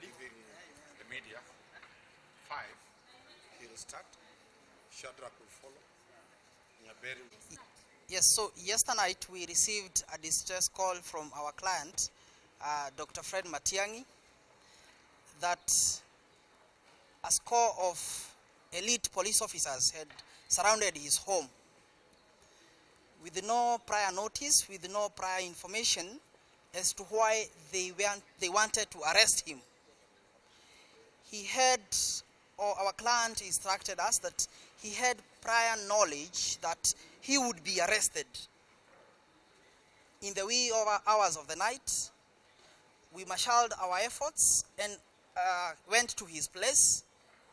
giving the media 5, he will start. Shadrach will follow. Nyaberi will... Yes, so yesterday night we received a distress call from our client, Dr. Fred Matiang'i, that a score of elite police officers had surrounded his home with no prior notice, with no prior information as to why they wanted to arrest him. He had, or our client instructed us that he had prior knowledge that he would be arrested. In the wee hours of the night, we marshaled our efforts and went to his place.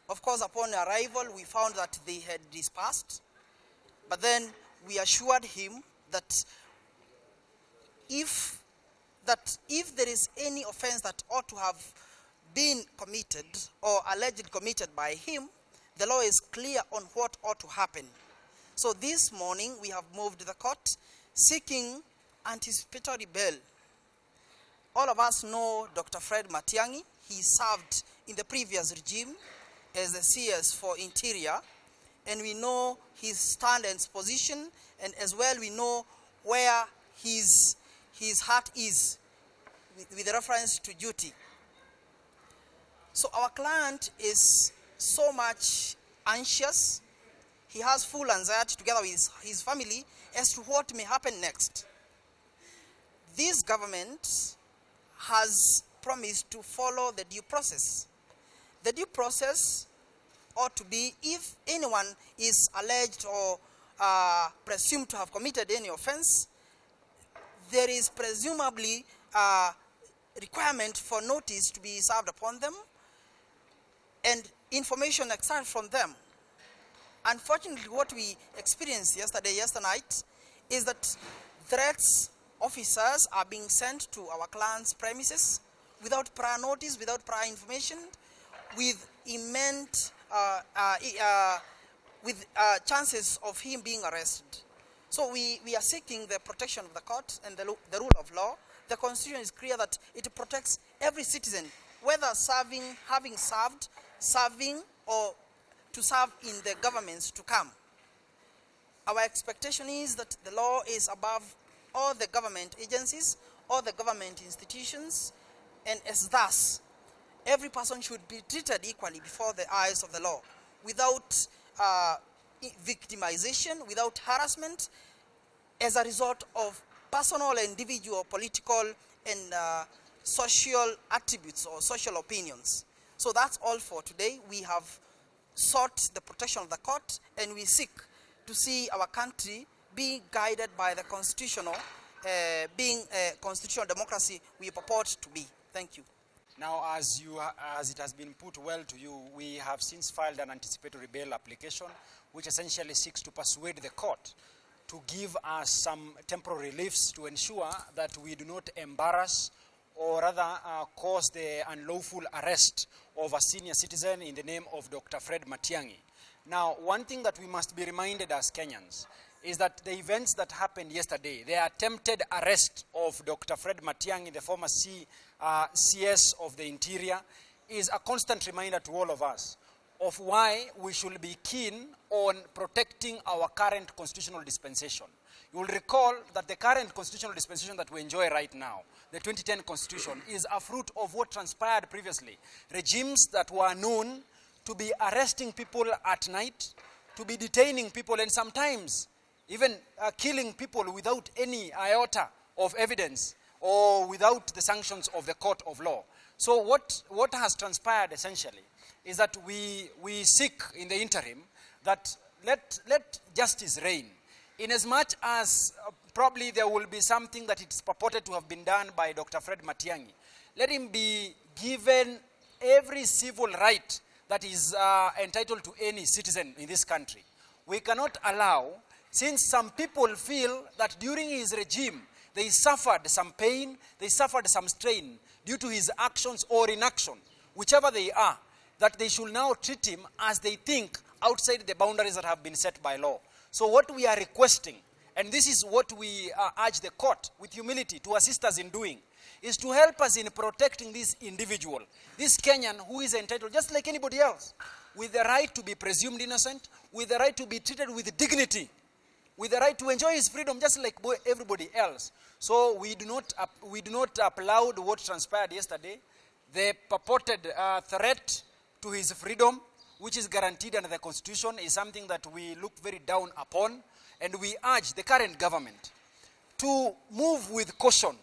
Of course, upon arrival, we found that they had dispersed. But then we assured him that if there is any offense that ought to have been committed or allegedly committed by him, the law is clear on what ought to happen. So this morning we have moved the court seeking anticipatory bail. All of us know Dr. Fred Matiang'i. He served in the previous regime as the CS for Interior, and we know his stand and position, and as well we know where his heart is with reference to duty. So our client is so much anxious. He has full anxiety together with his family as to what may happen next. This government has promised to follow the due process. The due process ought to be, if anyone is alleged or presumed to have committed any offense, there is presumably a requirement for notice to be served upon them and information extracted from them. Unfortunately, what we experienced yesterday night, is that threats officers are being sent to our client's premises without prior notice, without prior information, with immense chances of him being arrested. So we are seeking the protection of the court and the rule of law. The Constitution is clear that it protects every citizen, whether having served, serving, or to serve in the governments to come. Our expectation is that the law is above all the government agencies, all the government institutions, and as thus, every person should be treated equally before the eyes of the law, without victimization, without harassment, as a result of personal, individual, political, and social attributes or social opinions. So that's all for today. We have sought the protection of the court, and we seek to see our country being guided by the constitutional, being a constitutional democracy we purport to be. Thank you. Now, as it has been put well to you, we have since filed an anticipatory bail application, which essentially seeks to persuade the court to give us some temporary reliefs to ensure that we do not embarrass or rather cause the unlawful arrest of a senior citizen in the name of Dr. Fred Matiang'i. Now, one thing that we must be reminded as Kenyans is that the events that happened yesterday, the attempted arrest of Dr. Fred Matiang'i, the former CS of the Interior, is a constant reminder to all of us of why we should be keen on protecting our current constitutional dispensation. You will recall that the current constitutional dispensation that we enjoy right now, the 2010 Constitution, is a fruit of what transpired previously. Regimes that were known to be arresting people at night, to be detaining people, and sometimes even killing people without any iota of evidence or without the sanctions of the court of law. So what has transpired essentially is that we seek in the interim that let justice reign. Inasmuch as probably there will be something that it's purported to have been done by Dr. Fred Matiang'i, let him be given every civil right that is entitled to any citizen in this country. We cannot allow, since some people feel that during his regime, they suffered some pain, they suffered some strain due to his actions or inaction, whichever they are, that they should now treat him as they think outside the boundaries that have been set by law. So what we are requesting, and this is what we urge the court with humility to assist us in doing, is to help us in protecting this individual, this Kenyan who is entitled, just like anybody else, with the right to be presumed innocent, with the right to be treated with dignity, with the right to enjoy his freedom just like everybody else. So we do not applaud what transpired yesterday. The purported threat to his freedom, which is guaranteed under the Constitution, is something that we look very down upon, and we urge the current government to move with caution,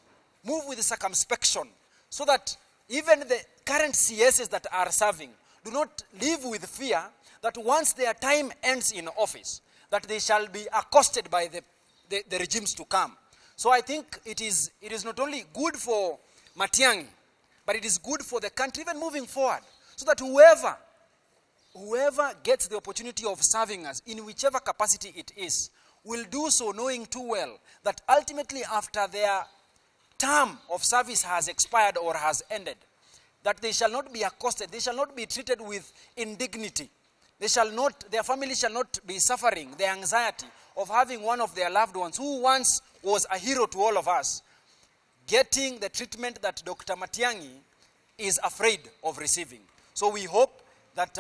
move with circumspection, so that even the current CSs that are serving do not live with fear that once their time ends in office, that they shall be accosted by the regimes to come. So I think it is not only good for Matiang'i, but it is good for the country even moving forward, so that whoever gets the opportunity of serving us in whichever capacity it is will do so knowing too well that ultimately after their term of service has expired or has ended, that they shall not be accosted, they shall not be treated with indignity. Their family shall not be suffering the anxiety of having one of their loved ones who once was a hero to all of us, getting the treatment that Dr. Matiang'i is afraid of receiving. So we hope that,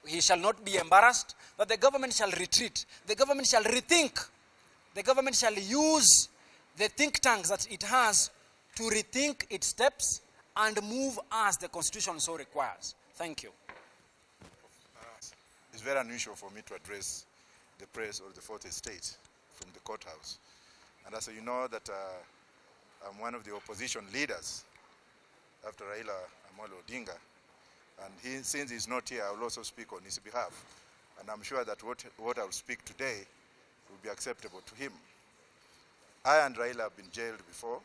he shall not be embarrassed, that the government shall retreat, the government shall rethink, the government shall use the think tanks that it has to rethink its steps and move as the Constitution so requires. Thank you. It's very unusual for me to address the press or the fourth estate from the courthouse. And as you know that I'm one of the opposition leaders after Raila Amolo Odinga. And since he's not here, I will also speak on his behalf. And I'm sure that what I will speak today will be acceptable to him. I and Raila have been jailed before.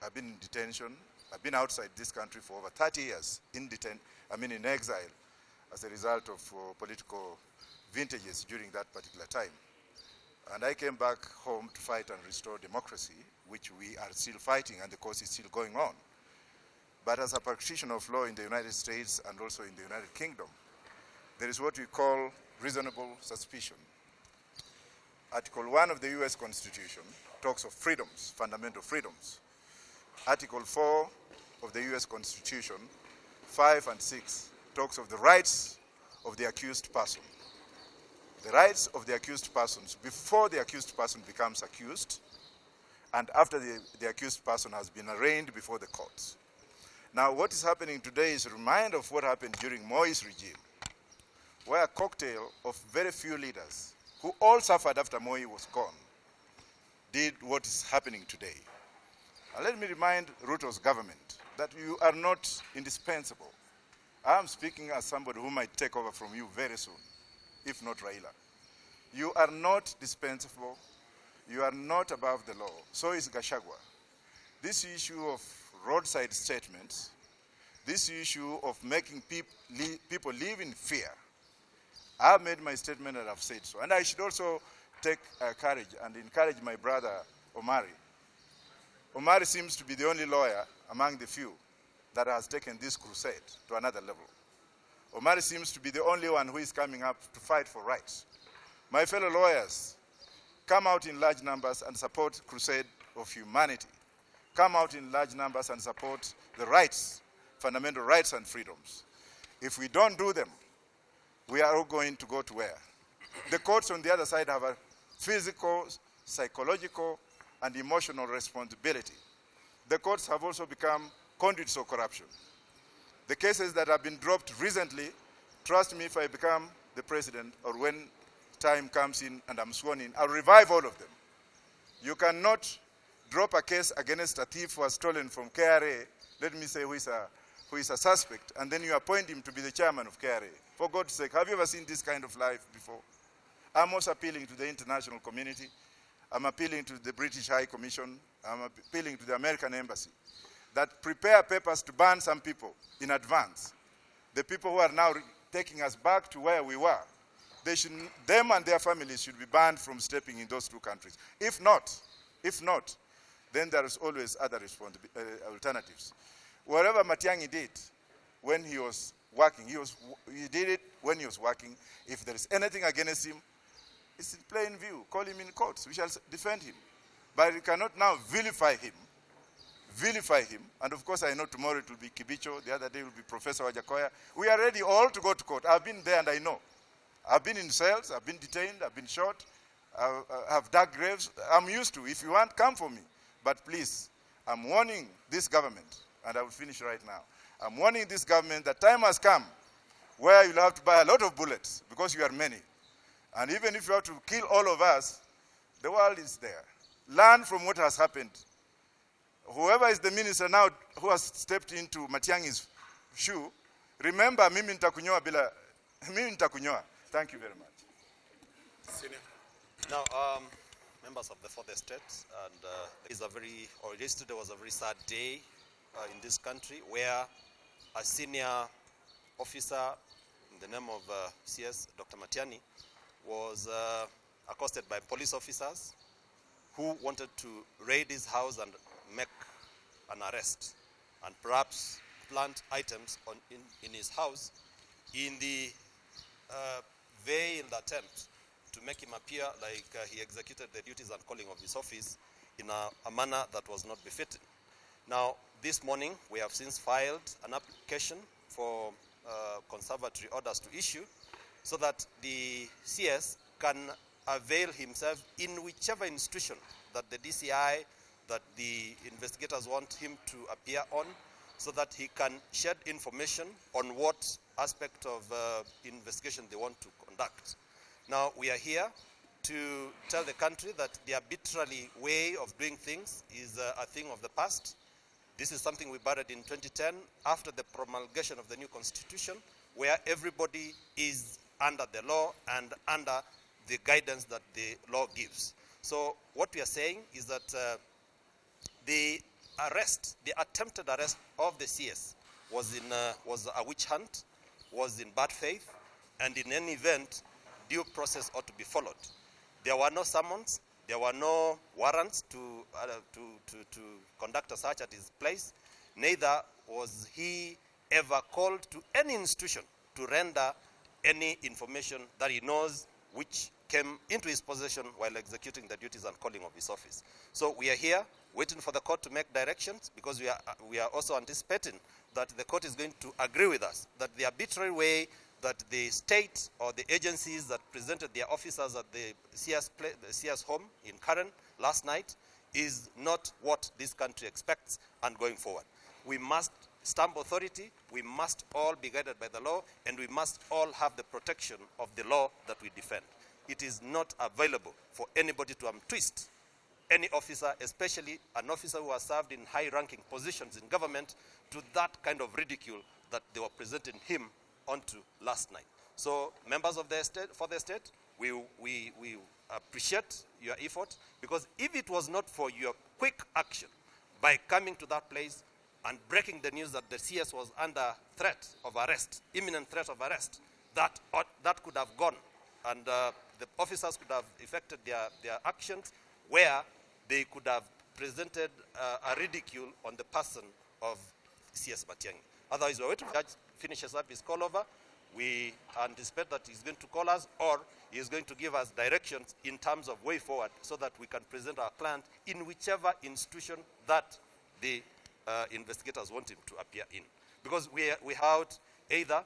I've been in detention. I've been outside this country for over 30 years in exile as a result of political vintages during that particular time. And I came back home to fight and restore democracy, which we are still fighting, and the cause is still going on. But as a practitioner of law in the United States and also in the United Kingdom, there is what we call reasonable suspicion. Article 1 of the US Constitution talks of freedoms, fundamental freedoms. Article 4 of the US Constitution, 5 and 6, talks of the rights of the accused person. The rights of the accused persons before the accused person becomes accused and after the accused person has been arraigned before the courts. Now, what is happening today is a reminder of what happened during Moi's regime, where a cocktail of very few leaders who all suffered after Moi was gone did what is happening today. And let me remind Ruto's government that you are not indispensable. I am speaking as somebody who might take over from you very soon, if not Raila. You are not dispensable. You are not above the law. So is Gachagua. This issue of roadside statements, this issue of making people live in fear, I've made my statement and I've said so. And I should also take courage and encourage my brother Omari. Omari seems to be the only lawyer among the few that has taken this crusade to another level. Omari seems to be the only one who is coming up to fight for rights. My fellow lawyers, come out in large numbers and support crusade of humanity. Come out in large numbers and support the rights, fundamental rights and freedoms. If we don't do them, we are all going to go to where? The courts on the other side have a physical, psychological, and emotional responsibility. The courts have also become conduits of corruption. The cases that have been dropped recently, trust me, if I become the president or when time comes in and I'm sworn in, I'll revive all of them. You cannot drop a case against a thief who has stolen from KRA, let me say who is a suspect, and then you appoint him to be the chairman of KRA. For God's sake, have you ever seen this kind of life before? I'm also appealing to the international community. I'm appealing to the British High Commission. I'm appealing to the American Embassy that prepare papers to ban some people in advance. The people who are now taking us back to where we were, them and their families should be banned from stepping in those two countries. If not, then there is always other alternatives. Whatever Matiang'i did when he was working, he did it when he was working. If there is anything against him, it's in plain view. Call him in courts. We shall defend him. But we cannot now vilify him vilify him. And of course, I know tomorrow it will be Kibicho, the other day will be Professor Wajakoya. We are ready all to go to court. I've been there and I know. I've been in cells, I've been detained, I've been shot, I've dug graves. I'm used to. If you want, come for me. But please, I'm warning this government, and I will finish right now. I'm warning this government that time has come where you'll have to buy a lot of bullets because you are many. And even if you have to kill all of us, the world is there. Learn from what has happened. Whoever is the minister now who has stepped into Matiang'i's shoe, remember, mimi nitakunyoa bila, mimi nitakunyoa. Thank you very much. Senior. Now, members of the fourth estate, and yesterday was a very sad day in this country where a senior officer in the name of CS Dr. Matiang'i was accosted by police officers who wanted to raid his house and make an arrest and perhaps plant items in his house in the veiled attempt to make him appear like he executed the duties and calling of his office in a manner that was not befitting. Now, this morning, we have since filed an application for conservatory orders to issue so that the CS can avail himself in whichever institution that the DCI, that the investigators want him to appear on, so that he can shed information on what aspect of investigation they want to conduct. Now, we are here to tell the country that the arbitrary way of doing things is a thing of the past. This is something we buried in 2010 after the promulgation of the new constitution, where everybody is under the law and under the guidance that the law gives. So what we are saying is that the attempted arrest of the CS was a witch hunt, was in bad faith, and in any event, due process ought to be followed. There were no summons, there were no warrants to conduct a search at his place. Neither was he ever called to any institution to render any information that he knows which came into his possession while executing the duties and calling of his office. So we are here waiting for the court to make directions, because we are also anticipating that the court is going to agree with us that the arbitrary way that the state or the agencies that presented their officers at the CS home in Karen last night is not what this country expects and going forward. We must stamp authority, we must all be guided by the law, and we must all have the protection of the law that we defend. It is not available for anybody to twist any officer, especially an officer who has served in high-ranking positions in government, to that kind of ridicule that they were presenting him onto last night. So, members of the estate, for the estate, we appreciate your effort, because if it was not for your quick action by coming to that place and breaking the news that the CS was under threat of arrest, imminent threat of arrest, that could have gone, and the officers could have effected their actions where they could have presented a ridicule on the person of CS Matiang'i. Otherwise, we're waiting for the judge finishes up his call over. We anticipate that he's going to call us, or he's going to give us directions in terms of way forward, so that we can present our client in whichever institution that the investigators want him to appear in. Because we have either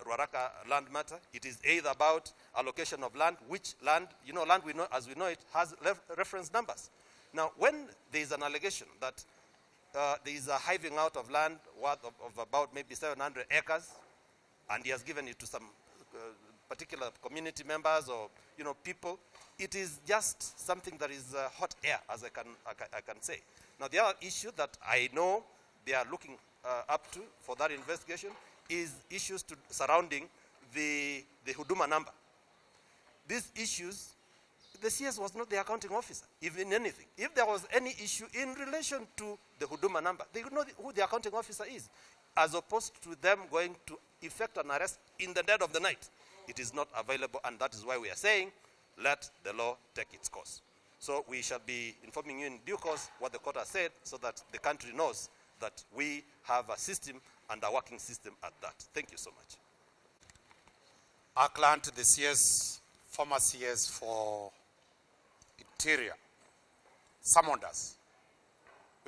Ruaraka land matter, it is either about allocation of land, which land, land we know, as we know it, has reference numbers. Now, when there is an allegation that there is a hiving out of land worth of about maybe 700 acres, and he has given it to some particular community members or people, it is just something that is hot air, as I can say. Now, the other issue that I know they are looking up to for that investigation is issues surrounding the Huduma number. These issues, the CS was not the accounting officer, even anything. If there was any issue in relation to the Huduma number, they would know who the accounting officer is, as opposed to them going to effect an arrest in the dead of the night. It is not available, and that is why we are saying, let the law take its course. So we shall be informing you in due course what the court has said, so that the country knows that we have a system, and a working system at that. Thank you so much. Our client, the CS, former CS for Interior, summoned us.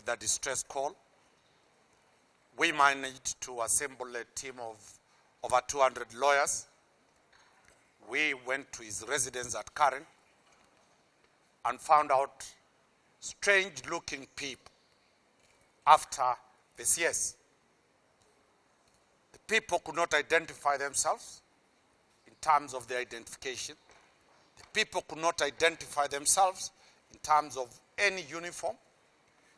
with a distress call. We managed to assemble a team of over 200 lawyers. We went to his residence at Karen and found out strange-looking people after the CS. The people could not identify themselves in terms of their identification. The people could not identify themselves in terms of any uniform.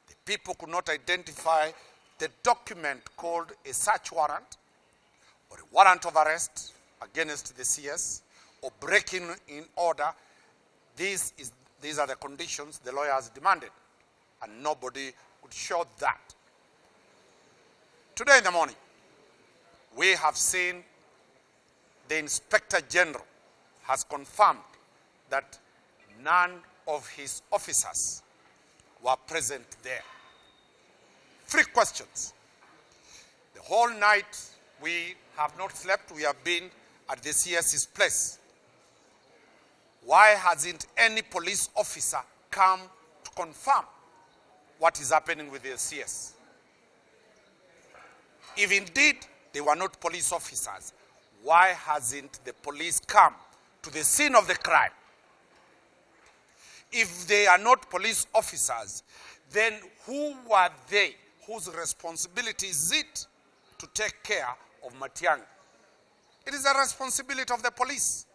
The people could not identify the document called a search warrant or a warrant of arrest against the CS or breaking in order. These are the conditions the lawyers demanded, and nobody could show that. Today in the morning, we have seen the Inspector General has confirmed that none of his officers were present there. 3 questions. The whole night we have not slept. We have been at the CS's place. Why hasn't any police officer come to confirm what is happening with the CS? If indeed they were not police officers, why hasn't the police come to the scene of the crime? If they are not police officers, then who were they? Whose responsibility is it to take care of Matiang'i? It is a responsibility of the police.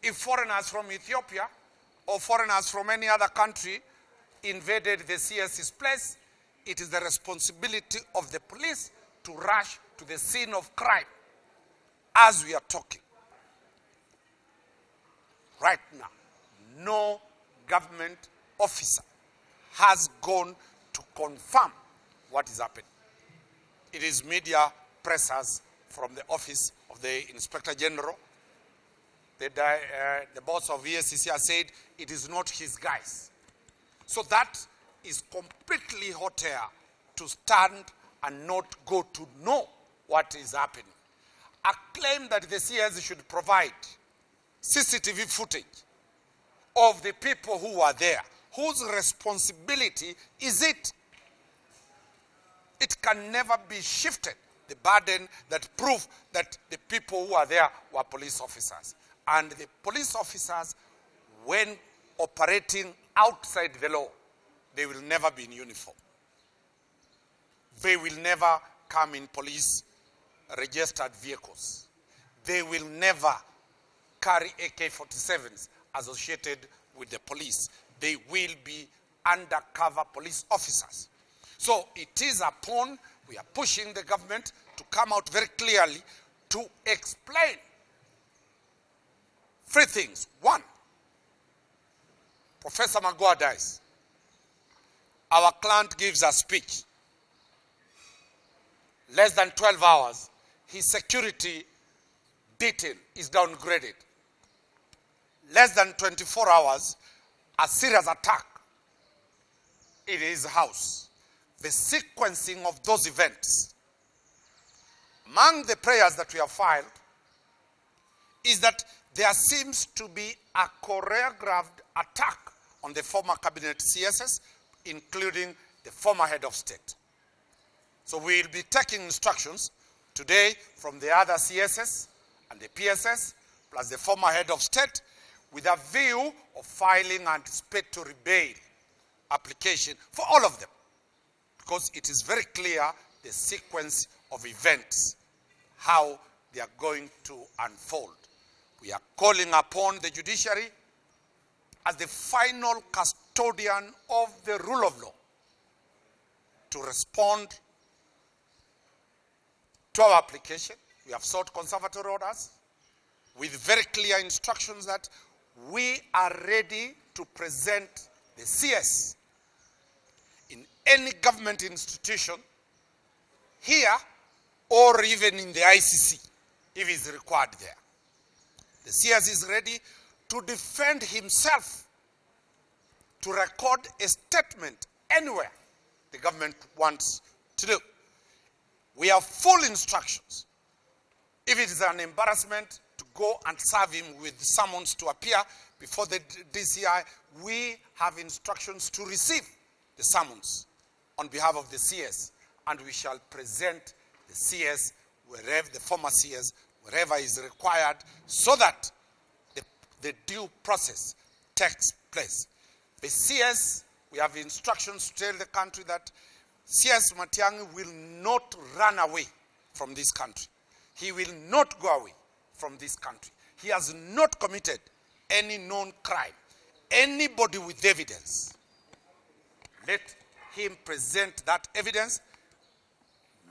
If foreigners from Ethiopia or foreigners from any other country invaded the CS's place, it is the responsibility of the police to rush to the scene of crime as we are talking. Right now, no government officer has gone to confirm what is happening. It is media pressers from the office of the Inspector General. The boss of ESCC has said it is not his guys. So that is completely hot air to stand and not go to know what is happening. A claim that the CS should provide CCTV footage of the people who are there. Whose responsibility is it? It can never be shifted, the burden that prove that the people who are there were police officers. And the police officers, when operating outside the law, they will never be in uniform. They will never come in police registered vehicles. They will never carry AK-47s associated with the police. They will be undercover police officers. So it is upon, we are pushing the government to come out very clearly to explain 3 things. 1, Professor Magoha dies. Our client gives a speech. Less than 12 hours, his security detail is downgraded. Less than 24 hours, a serious attack in his house. The sequencing of those events. Among the prayers that we have filed is that there seems to be a choreographed attack on the former cabinet CSS, including the former head of state. So we will be taking instructions today from the other CSS and the PSS, plus the former head of state, with a view of filing anticipatory bail application for all of them. Because it is very clear the sequence of events, how they are going to unfold. We are calling upon the judiciary as the final custodian of the rule of law to respond to our application. We have sought conservatory orders with very clear instructions that we are ready to present the CS in any government institution here or even in the ICC if it's required there. The CS is ready to defend himself, to record a statement anywhere the government wants to do. We have full instructions. If it is an embarrassment to go and serve him with summons to appear before the DCI, we have instructions to receive the summons on behalf of the CS, and we shall present the CS wherever, the former CS, wherever is required, so that the due process takes place. The CS, we have instructions to tell the country that CS Matiang'i will not run away from this country. He will not go away from this country. He has not committed any known crime. Anybody with evidence, let him present that evidence.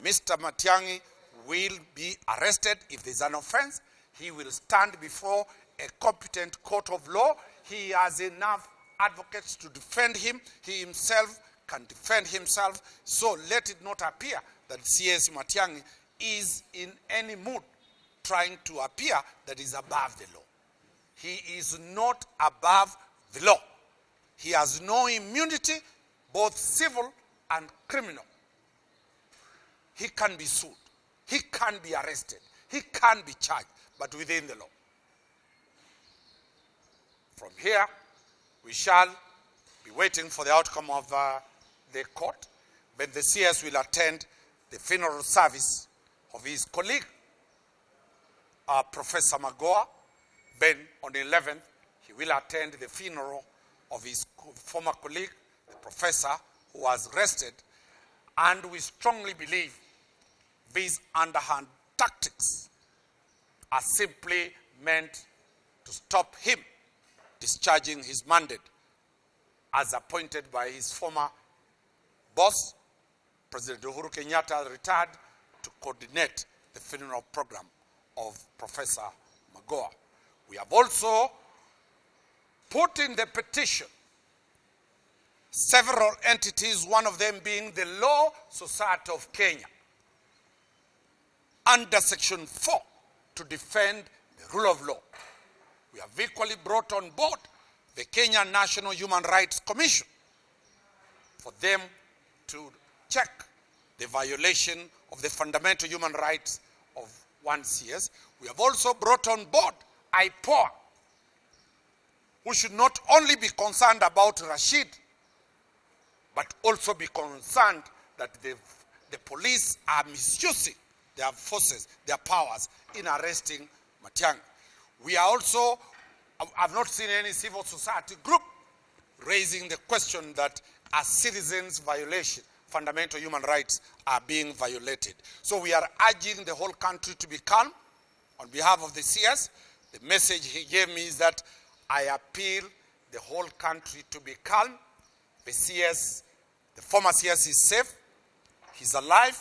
Mr. Matiang'i will be arrested if there's an offense. He will stand before a competent court of law. He has enough advocates to defend him. He himself can defend himself. So let it not appear that CS Matiang'i is in any mood trying to appear that he's above the law. He is not above the law. He has no immunity, both civil and criminal. He can be sued. He can be arrested. He can be charged, but within the law. From here, we shall be waiting for the outcome of the court. But the CS will attend the funeral service of his colleague, Professor Magoa. Then on the 11th, he will attend the funeral of his former colleague, the professor who was arrested. And we strongly believe these underhand tactics are simply meant to stop him discharging his mandate as appointed by his former boss, President Uhuru Kenyatta, retired, to coordinate the funeral program of Professor Magoa. We have also put in the petition several entities, one of them being the Law Society of Kenya, under Section 4, to defend the rule of law. We have equally brought on board the Kenya National Human Rights Commission for them to check the violation of the fundamental human rights of one CS. We have also brought on board IPOA, who should not only be concerned about Rashid, but also be concerned that the police are misusing their forces, their powers in arresting Matiang'i. We are also, I've not seen any civil society group raising the question that as citizens' violation, fundamental human rights are being violated. So we are urging the whole country to be calm. On behalf of the CS, the message he gave me is that I appeal the whole country to be calm. The CS, the former CS is safe, he's alive,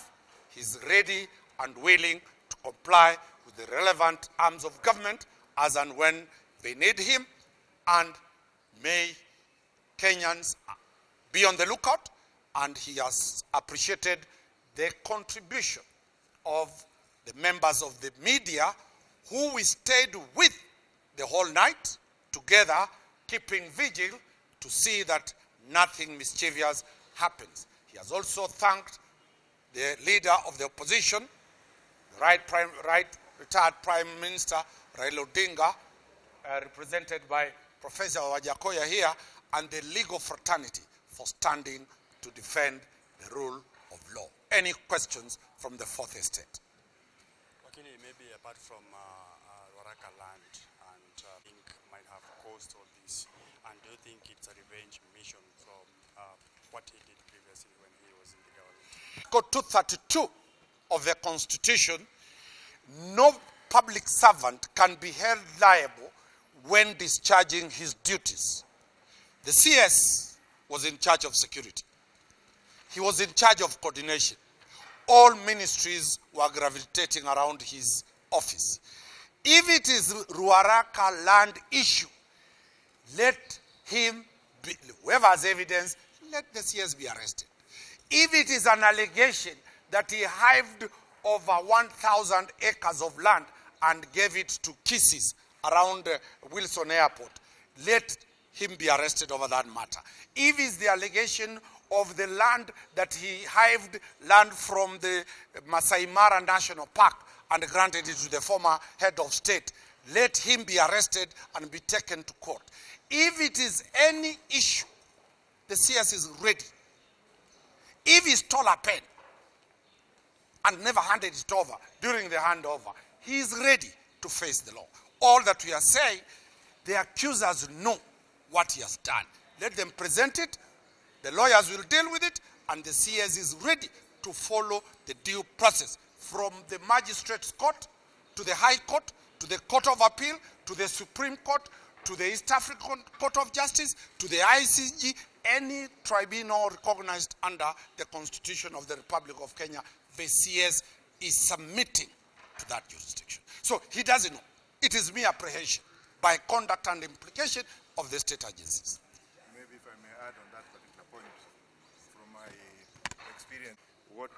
he's ready and willing to comply with the relevant arms of government as and when they need him. And may Kenyans be on the lookout, and he has appreciated the contribution of the members of the media who we stayed with the whole night together, keeping vigil to see that nothing mischievous happens. He has also thanked the leader of the opposition, the retired Prime Minister Raila Odinga, represented by Professor Wajakoya here, and the legal fraternity for standing to defend the rule of law. Any questions from the Fourth Estate? Lakini maybe apart from Waraka land and think might have caused all this, and do you think it's a revenge mission from what he did previously when he was in the government? Article 232 of the Constitution, no public servant can be held liable when discharging his duties. The CS was in charge of security. He was in charge of coordination. All ministries were gravitating around his office. If it is Ruaraka land issue, let him be, whoever has evidence, let the CS be arrested. If it is an allegation that he hived over 1,000 acres of land and gave it to Kisses around Wilson Airport, let him be arrested over that matter. If it's the allegation of the land that he hived land from the Masai Mara National Park and granted it to the former head of state, let him be arrested and be taken to court. If it is any issue, the CS is ready If he stole a pen and never handed it over during the handover, he is ready to face the law. All that we are saying, the accusers know what he has done. Let them present it, the lawyers will deal with it, and the CS is ready to follow the due process from the magistrate's court to the High Court, to the Court of Appeal, to the Supreme Court, to the East African Court of Justice, to the ICJ, any tribunal recognized under the Constitution of the Republic of Kenya, the CS is submitting to that jurisdiction. So he doesn't know. It is mere apprehension by conduct and implication of the state agencies. Maybe if I may add on that particular point, from my experience, what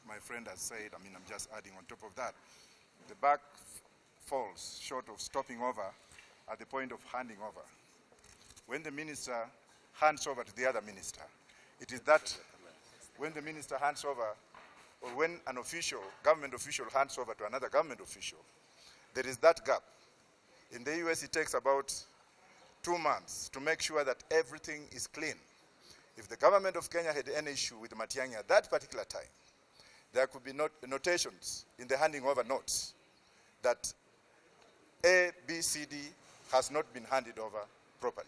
my friend has said, I mean, I'm just adding on top of that. The buck falls short of stopping over at the point of handing over. When the minister hands over to the other minister, it is that when the minister hands over, or when an official, government official hands over to another government official, there is that gap. In the US, it takes about 2 months to make sure that everything is clean. If the government of Kenya had any issue with Matiang'i at that particular time, there could be notations in the handing over notes that A, B, C, D has not been handed over properly.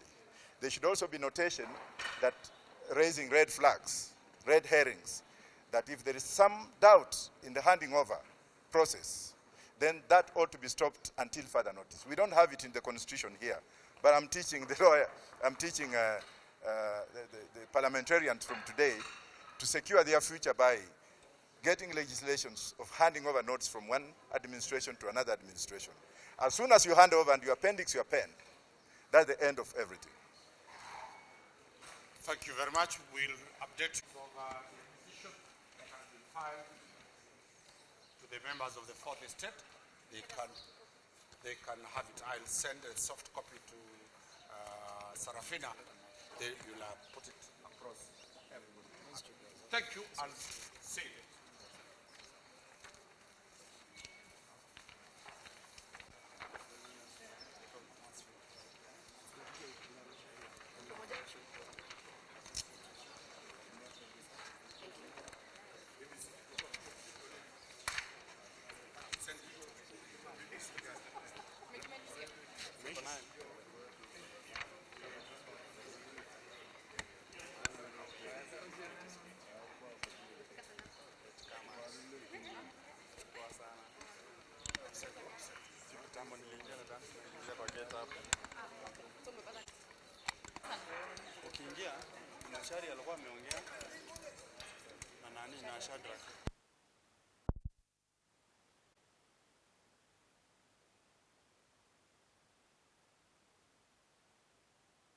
There should also be notation that raising red flags, red herrings, that if there is some doubt in the handing over process, then that ought to be stopped until further notice. We don't have it in the Constitution here, but I'm teaching the lawyer, I'm teaching the parliamentarians from today to secure their future by getting legislations of handing over notes from one administration to another administration. As soon as you hand over and your appendix, your pen, that's the end of everything. Thank you very much. We'll update you of the petition that has been filed to the members of the Fourth Estate. They can have it. I'll send a soft copy to Sarafina. You'll put it across everybody. Thank you and see you. Ukiingia Mashari alikuwa ameongea na nani na Shadrack.